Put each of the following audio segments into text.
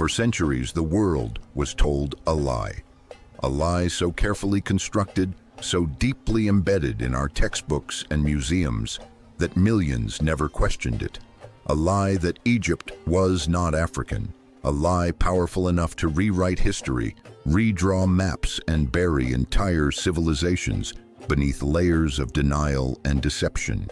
For centuries, the world was told a lie so carefully constructed, so deeply embedded in our textbooks and museums that millions never questioned it. A lie that Egypt was not African, a lie powerful enough to rewrite history, redraw maps, and bury entire civilizations beneath layers of denial and deception.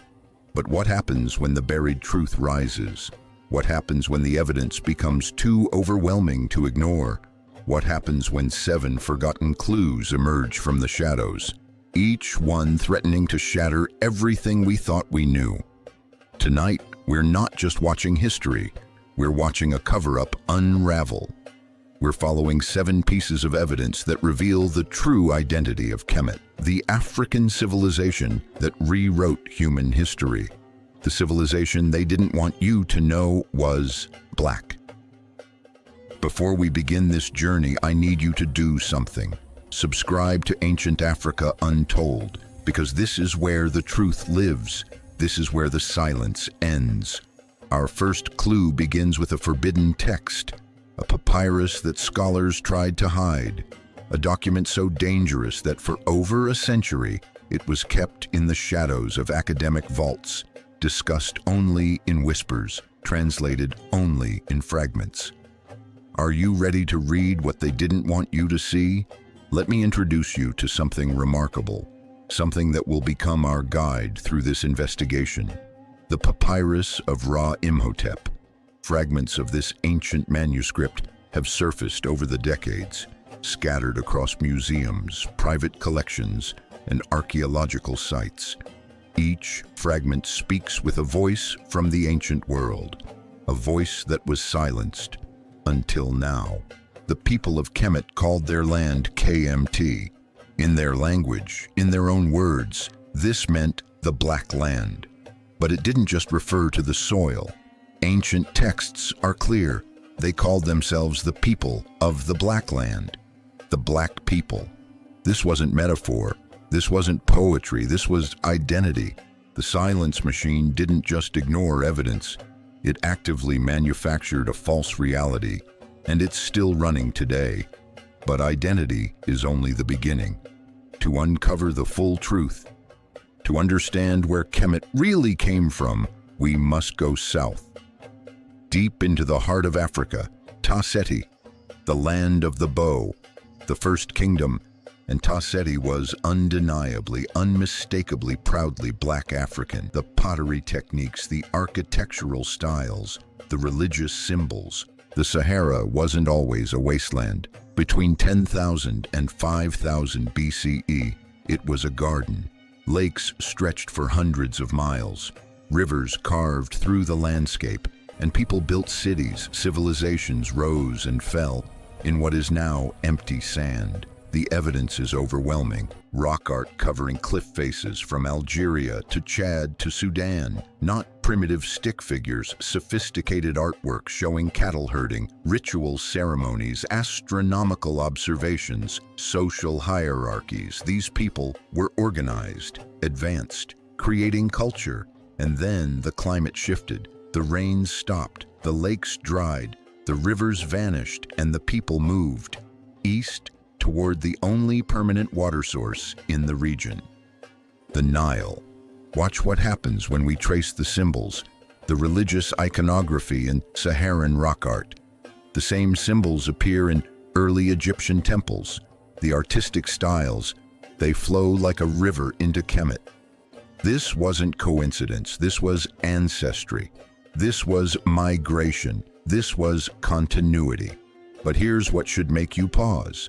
But what happens when the buried truth rises? What happens when the evidence becomes too overwhelming to ignore? What happens when 7 forgotten clues emerge from the shadows, each one threatening to shatter everything we thought we knew? Tonight, we're not just watching history, we're watching a cover-up unravel. We're following 7 pieces of evidence that reveal the true identity of Kemet, the African civilization that rewrote human history. The civilization they didn't want you to know was black. Before we begin this journey, I need you to do something. Subscribe to Ancient Africa Untold, because this is where the truth lives. This is where the silence ends. Our first clue begins with a forbidden text, a papyrus that scholars tried to hide, a document so dangerous that for over a century it was kept in the shadows of academic vaults, discussed only in whispers, translated only in fragments. Are you ready to read what they didn't want you to see? Let me introduce you to something remarkable, something that will become our guide through this investigation. The Papyrus of Ra Imhotep. Fragments of this ancient manuscript have surfaced over the decades, scattered across museums, private collections, and archaeological sites. Each fragment speaks with a voice from the ancient world, a voice that was silenced until now. The people of Kemet called their land KMT. In their language, in their own words, this meant the Black Land. But it didn't just refer to the soil. Ancient texts are clear. They called themselves the people of the Black Land, the Black people. This wasn't metaphor. This wasn't poetry. This was identity. The silence machine didn't just ignore evidence. It actively manufactured a false reality, and it's still running today. But identity is only the beginning. To uncover the full truth, to understand where Kemet really came from, we must go south. Deep into the heart of Africa, Ta-Seti, the land of the bow, the first kingdom, and Ta-Seti was undeniably, unmistakably, proudly Black African. The pottery techniques, the architectural styles, the religious symbols. The Sahara wasn't always a wasteland. Between 10,000 and 5,000 BCE, it was a garden. Lakes stretched for hundreds of miles, rivers carved through the landscape, and people built cities. Civilizations rose and fell in what is now empty sand. The evidence is overwhelming. Rock art covering cliff faces from Algeria to Chad to Sudan. Not primitive stick figures, sophisticated artwork showing cattle herding, ritual ceremonies, astronomical observations, social hierarchies. These people were organized, advanced, creating culture. And then the climate shifted. The rains stopped, the lakes dried, the rivers vanished, and the people moved east toward the only permanent water source in the region, the Nile. Watch what happens when we trace the symbols, the religious iconography in Saharan rock art. The same symbols appear in early Egyptian temples. The artistic styles, they flow like a river into Kemet. This wasn't coincidence. This was ancestry. This was migration. This was continuity. But here's what should make you pause.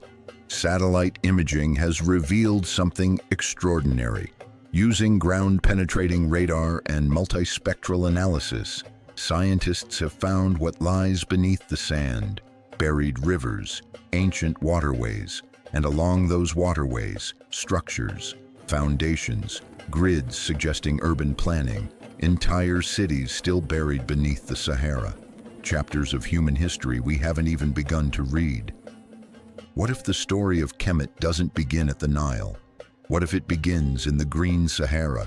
Satellite imaging has revealed something extraordinary. Using ground-penetrating radar and multispectral analysis, scientists have found what lies beneath the sand: buried rivers, ancient waterways, and along those waterways, structures, foundations, grids suggesting urban planning, entire cities still buried beneath the Sahara. Chapters of human history we haven't even begun to read. What if the story of Kemet doesn't begin at the Nile? What if it begins in the Green Sahara,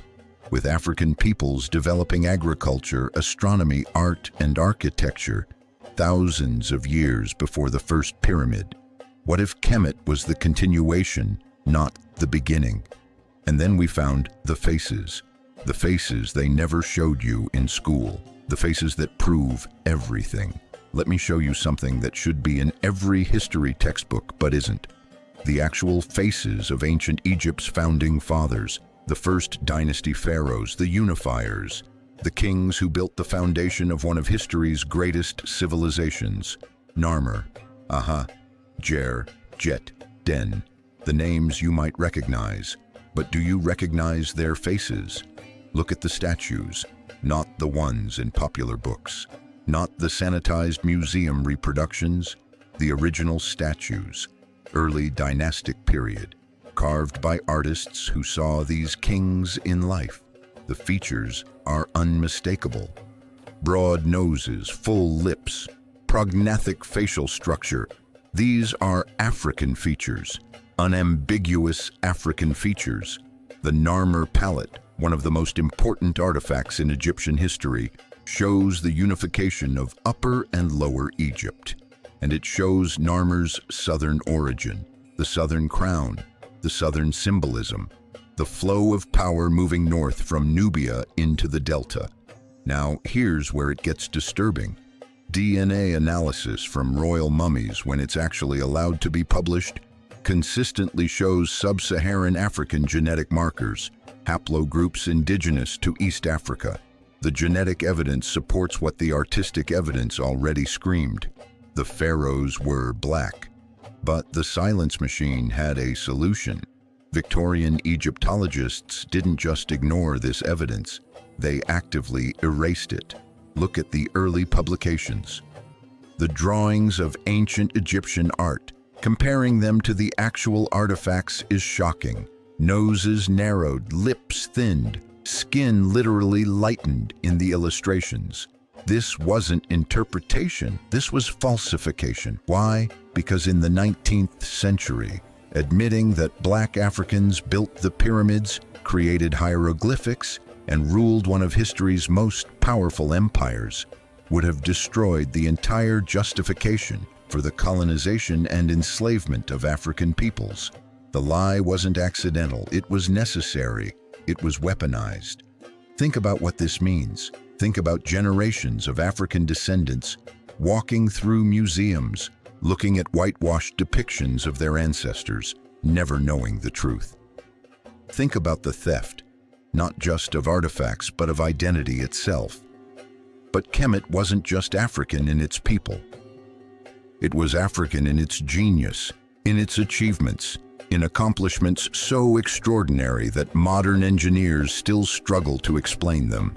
with African peoples developing agriculture, astronomy, art, and architecture? thousands of years before the first pyramid? What if Kemet was the continuation, not the beginning? And then we found the faces they never showed you in school, the faces that prove everything. Let me show you something that should be in every history textbook but isn't. The actual faces of ancient Egypt's founding fathers, the first dynasty pharaohs, the unifiers, the kings who built the foundation of one of history's greatest civilizations. Narmer, Aha, Jer, Jet, Den, the names you might recognize. But do you recognize their faces? Look at the statues, not the ones in popular books, not the sanitized museum reproductions, the original statues, early dynastic period, carved by artists who saw these kings in life. The features are unmistakable. Broad noses, full lips, prognathic facial structure. These are African features, unambiguous African features. The Narmer palette, one of the most important artifacts in Egyptian history, shows the unification of Upper and Lower Egypt. And it shows Narmer's southern origin, the southern crown, the southern symbolism, the flow of power moving north from Nubia into the delta. Now, here's where it gets disturbing. DNA analysis from royal mummies, when it's actually allowed to be published, consistently shows sub-Saharan African genetic markers, haplogroups indigenous to East Africa. The genetic evidence supports what the artistic evidence already screamed. The pharaohs were black. But the silence machine had a solution. Victorian Egyptologists didn't just ignore this evidence, they actively erased it. Look at the early publications. The drawings of ancient Egyptian art, comparing them to the actual artifacts is shocking. Noses narrowed, lips thinned, skin literally lightened in the illustrations. This wasn't interpretation, this was falsification. Why? Because in the 19th century, admitting that black Africans built the pyramids, created hieroglyphics, and ruled one of history's most powerful empires would have destroyed the entire justification for the colonization and enslavement of African peoples. The lie wasn't accidental, it was necessary, it was weaponized. Think about what this means. Think about generations of African descendants walking through museums, looking at whitewashed depictions of their ancestors, never knowing the truth. Think about the theft, not just of artifacts, but of identity itself. But Kemet wasn't just African in its people. It was African in its genius, in its achievements, in accomplishments so extraordinary that modern engineers still struggle to explain them.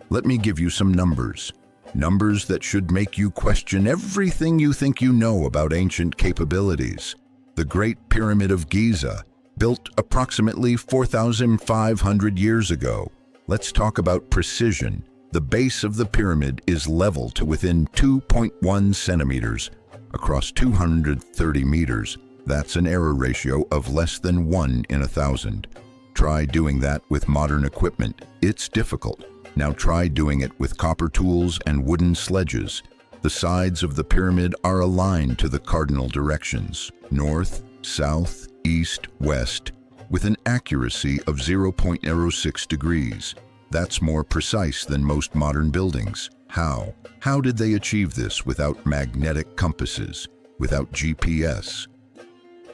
Let me give you some numbers. Numbers that should make you question everything you think you know about ancient capabilities. The Great Pyramid of Giza, built approximately 4,500 years ago. Let's talk about precision. The base of the pyramid is level to within 2.1 centimeters across 230 meters. That's an error ratio of less than 1 in 1,000. Try doing that with modern equipment. It's difficult. Now try doing it with copper tools and wooden sledges. The sides of the pyramid are aligned to the cardinal directions, north, south, east, west, with an accuracy of 0.06 degrees. That's more precise than most modern buildings. How? How did they achieve this without magnetic compasses, without GPS,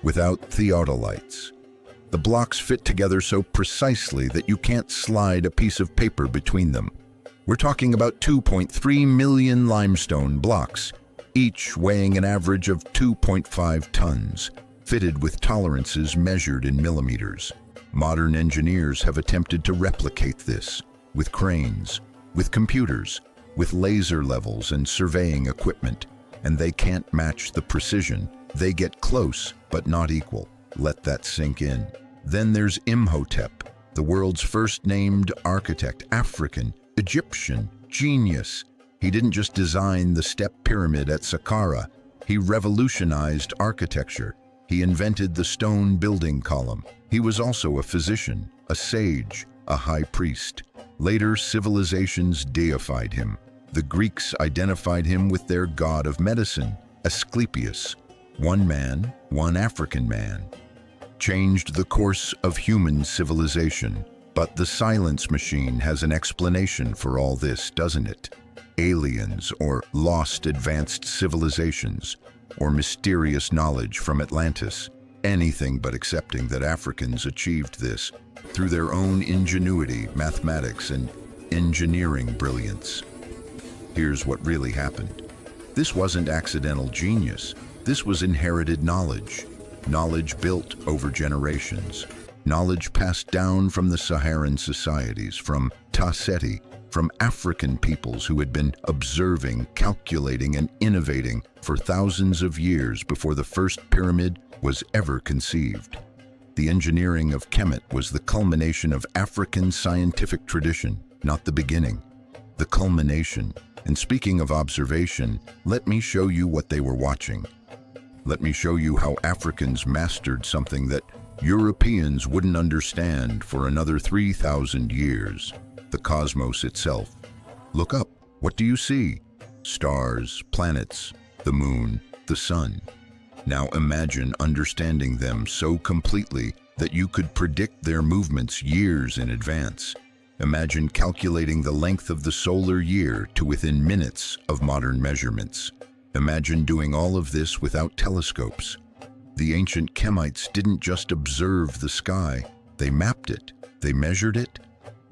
without theodolites? The blocks fit together so precisely that you can't slide a piece of paper between them. We're talking about 2.3 million limestone blocks, each weighing an average of 2.5 tons, fitted with tolerances measured in millimeters. Modern engineers have attempted to replicate this with cranes, with computers, with laser levels and surveying equipment, and they can't match the precision. They get close, but not equal. Let that sink in. Then there's Imhotep, the world's first named architect, African, Egyptian, genius. He didn't just design the step pyramid at Saqqara, he revolutionized architecture. He invented the stone building column. He was also a physician, a sage, a high priest. Later, civilizations deified him. The Greeks identified him with their god of medicine, Asclepius, one man, one African man. Changed the course of human civilization. But the silence machine has an explanation for all this, doesn't it? Aliens or lost advanced civilizations or mysterious knowledge from Atlantis. Anything but accepting that Africans achieved this through their own ingenuity, mathematics, and engineering brilliance. Here's what really happened. This wasn't accidental genius. This was inherited knowledge. Knowledge built over generations. Knowledge passed down from the Saharan societies, from Ta-Seti, from African peoples who had been observing, calculating, and innovating for thousands of years before the first pyramid was ever conceived. The engineering of Kemet was the culmination of African scientific tradition, not the beginning. The culmination. And speaking of observation, let me show you what they were watching. Let me show you how Africans mastered something that Europeans wouldn't understand for another 3,000 years. The cosmos itself. Look up. What do you see? Stars, planets, the moon, the sun. Now imagine understanding them so completely that you could predict their movements years in advance. Imagine calculating the length of the solar year to within minutes of modern measurements. Imagine doing all of this without telescopes. The ancient Kemites didn't just observe the sky, they mapped it, they measured it,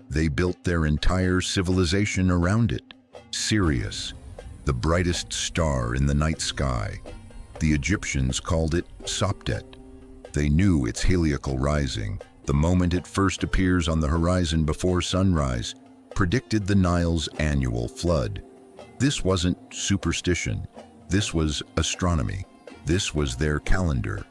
they built their entire civilization around it. Sirius, the brightest star in the night sky. The Egyptians called it Sopdet. They knew its heliacal rising, the moment it first appears on the horizon before sunrise, predicted the Nile's annual flood. This wasn't superstition, this was astronomy. This was their calendar,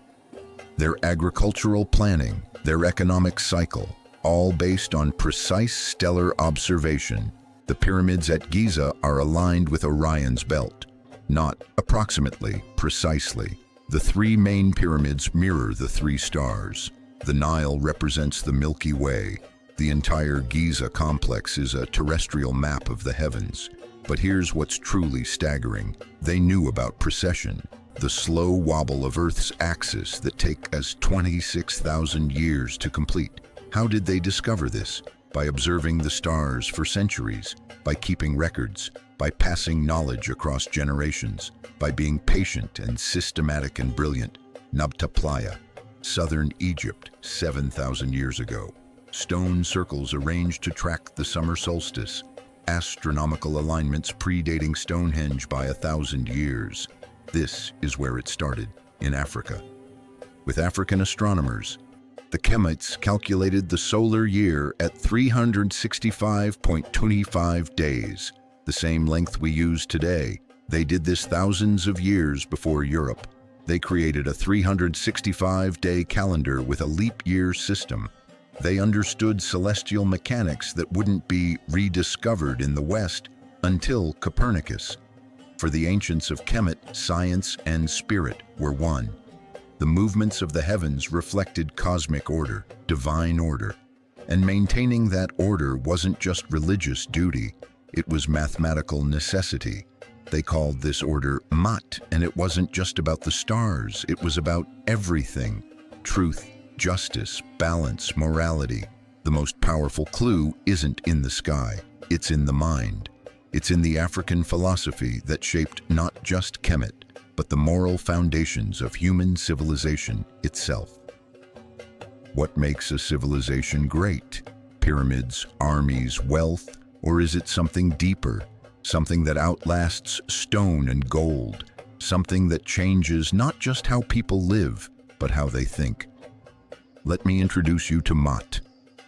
their agricultural planning, their economic cycle, all based on precise stellar observation. The pyramids at Giza are aligned with Orion's belt, not approximately, precisely. The three main pyramids mirror the three stars. The Nile represents the Milky Way. The entire Giza complex is a terrestrial map of the heavens. But here's what's truly staggering. They knew about precession. The slow wobble of Earth's axis that take us 26,000 years to complete. How did they discover this? By observing the stars for centuries, by keeping records, by passing knowledge across generations, by being patient and systematic and brilliant. Nabta Playa, southern Egypt, 7,000 years ago. Stone circles arranged to track the summer solstice. Astronomical alignments predating Stonehenge by 1,000 years. This is where it started, in Africa. With African astronomers, the Kemites calculated the solar year at 365.25 days, the same length we use today. They did this thousands of years before Europe. They created a 365-day calendar with a leap year system. They understood celestial mechanics that wouldn't be rediscovered in the West until Copernicus. For the ancients of Kemet, science and spirit were one. The movements of the heavens reflected cosmic order, divine order. And maintaining that order wasn't just religious duty, it was mathematical necessity. They called this order Maat, and it wasn't just about the stars, it was about everything. Truth, justice, balance, morality. The most powerful clue isn't in the sky, it's in the mind. It's in the African philosophy that shaped not just Kemet, but the moral foundations of human civilization itself. What makes a civilization great? Pyramids, armies, wealth, or is it something deeper? Something that outlasts stone and gold? Something that changes not just how people live, but how they think? Let me introduce you to Maat,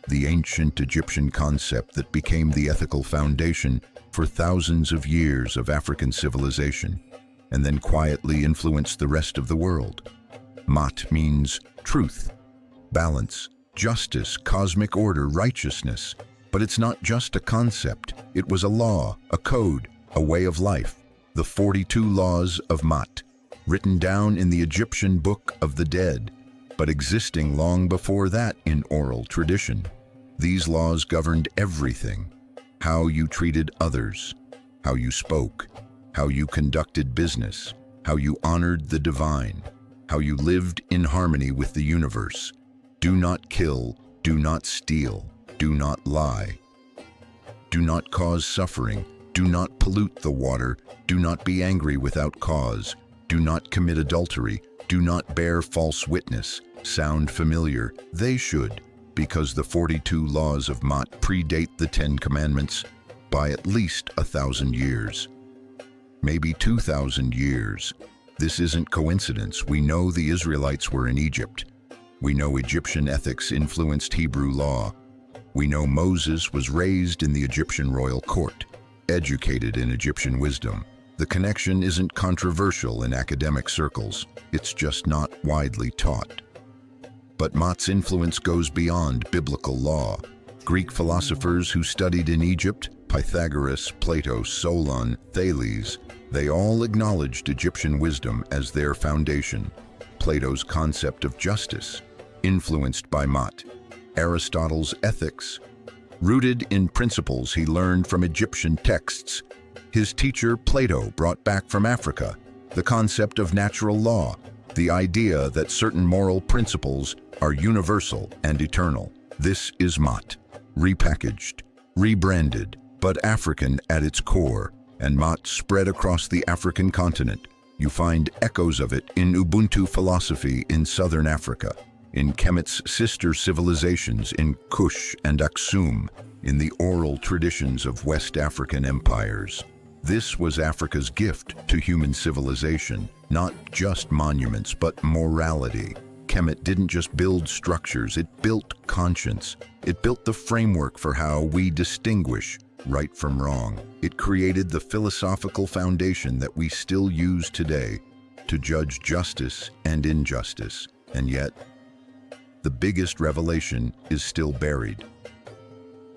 the ancient Egyptian concept that became the ethical foundation for thousands of years of African civilization, and then quietly influenced the rest of the world. Maat means truth, balance, justice, cosmic order, righteousness. But it's not just a concept. It was a law, a code, a way of life. The 42 Laws of Maat, written down in the Egyptian Book of the Dead, but existing long before that in oral tradition. These laws governed everything: how you treated others, how you spoke, how you conducted business, how you honored the divine, how you lived in harmony with the universe. Do not kill, do not steal, do not lie. Do not cause suffering, do not pollute the water, do not be angry without cause, do not commit adultery, do not bear false witness. Sound familiar? They should, because the 42 Laws of Maat predate the 10 Commandments by at least 1,000 years. Maybe 2,000 years. This isn't coincidence. We know the Israelites were in Egypt. We know Egyptian ethics influenced Hebrew law. We know Moses was raised in the Egyptian royal court, educated in Egyptian wisdom. The connection isn't controversial in academic circles. It's just not widely taught. But Maat's influence goes beyond biblical law. Greek philosophers who studied in Egypt, Pythagoras, Plato, Solon, Thales, they all acknowledged Egyptian wisdom as their foundation. Plato's concept of justice, influenced by Maat. Aristotle's ethics, rooted in principles he learned from Egyptian texts. His teacher Plato brought back from Africa the concept of natural law, the idea that certain moral principles are universal and eternal. This is Maat, repackaged, rebranded, but African at its core, and Maat spread across the African continent. You find echoes of it in Ubuntu philosophy in southern Africa, in Kemet's sister civilizations in Kush and Aksum, in the oral traditions of West African empires. This was Africa's gift to human civilization, not just monuments, but morality. Kemet didn't just build structures, it built conscience. It built the framework for how we distinguish right from wrong. It created the philosophical foundation that we still use today to judge justice and injustice. And yet, the biggest revelation is still buried.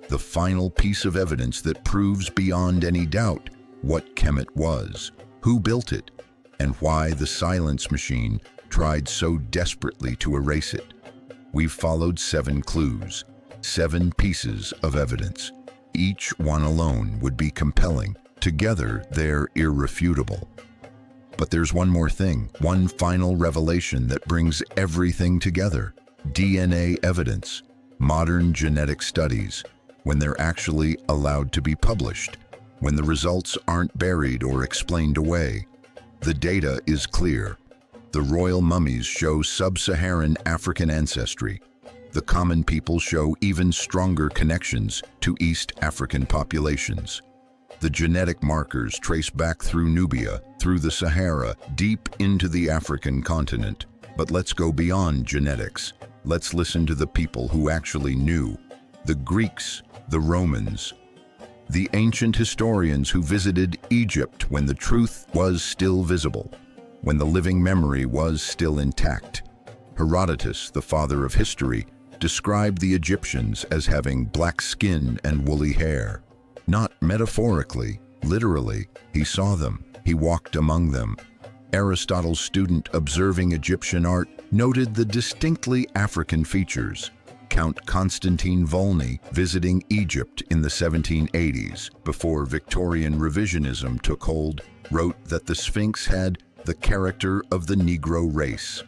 The final piece of evidence that proves beyond any doubt what Kemet was, who built it, and why the silence machine tried so desperately to erase it. We've followed 7 clues, 7 pieces of evidence. Each one alone would be compelling. Together, they're irrefutable. But there's one more thing, one final revelation that brings everything together. DNA evidence, modern genetic studies, when they're actually allowed to be published, when the results aren't buried or explained away. The data is clear. The royal mummies show sub-Saharan African ancestry. The common people show even stronger connections to East African populations. The genetic markers trace back through Nubia, through the Sahara, deep into the African continent. But let's go beyond genetics. Let's listen to the people who actually knew. The Greeks, the Romans, the ancient historians who visited Egypt when the truth was still visible, when the living memory was still intact. Herodotus, the father of history, described the Egyptians as having black skin and woolly hair. Not metaphorically, literally, he saw them, he walked among them. Aristotle's student observing Egyptian art noted the distinctly African features. Count Constantine Volney, visiting Egypt in the 1780s, before Victorian revisionism took hold, wrote that the Sphinx had the character of the Negro race.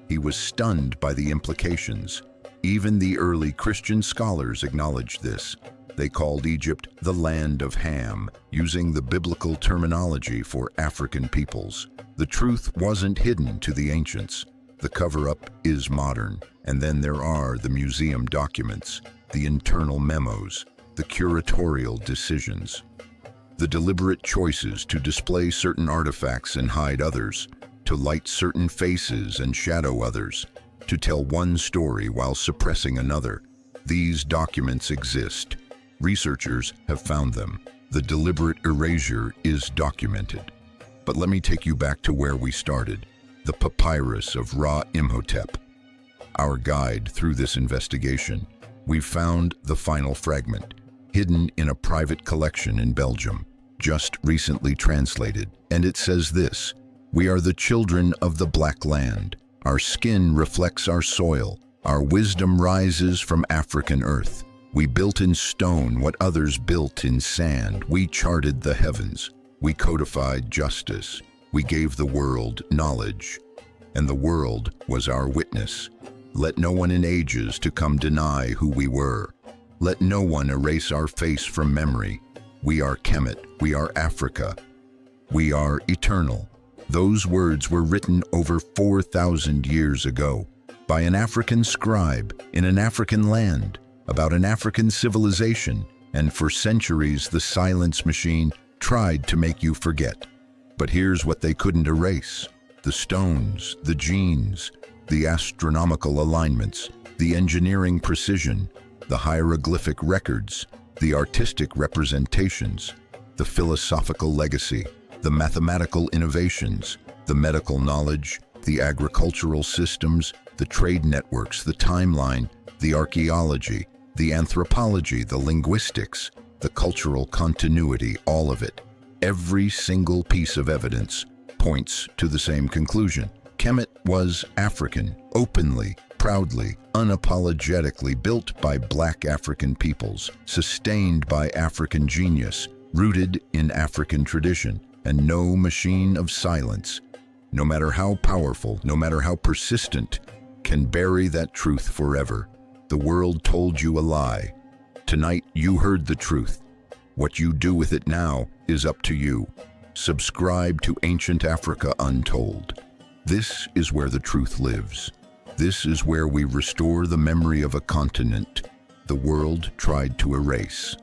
He was stunned by the implications. Even the early Christian scholars acknowledged this. They called Egypt the land of Ham, using the biblical terminology for African peoples. The truth wasn't hidden to the ancients. The cover-up is modern. And then there are the museum documents, the internal memos, the curatorial decisions, the deliberate choices to display certain artifacts and hide others, to light certain faces and shadow others, to tell one story while suppressing another. These documents exist. Researchers have found them. The deliberate erasure is documented. But let me take you back to where we started, the papyrus of Ra Imhotep. Our guide through this investigation. We've found the final fragment, hidden in a private collection in Belgium, just recently translated. And it says this: "We are the children of the Black Land. Our skin reflects our soil. Our wisdom rises from African earth. We built in stone what others built in sand. We charted the heavens. We codified justice. We gave the world knowledge, and the world was our witness. Let no one in ages to come deny who we were. Let no one erase our face from memory. We are Kemet. We are Africa. We are eternal. Those words were written over 4,000 years ago by an African scribe in an African land about an African civilization, and for centuries the silence machine tried to make you forget. But here's what they couldn't erase: the stones, the genes, the astronomical alignments, the engineering precision, the hieroglyphic records, the artistic representations, the philosophical legacy, the mathematical innovations, the medical knowledge, the agricultural systems, the trade networks, the timeline, the archaeology, the anthropology, the linguistics, the cultural continuity, all of it. Every single piece of evidence points to the same conclusion. Kemet was African, openly, proudly, unapologetically built by Black African peoples, sustained by African genius, rooted in African tradition, and no machine of silence, no matter how powerful, no matter how persistent, can bury that truth forever. The world told you a lie. Tonight you heard the truth. What you do with it now is up to you. Subscribe to Ancient Africa Untold. This is where the truth lives. This is where we restore the memory of a continent the world tried to erase.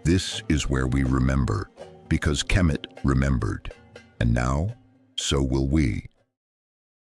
This is where we remember, because Kemet remembered. And now, so will we.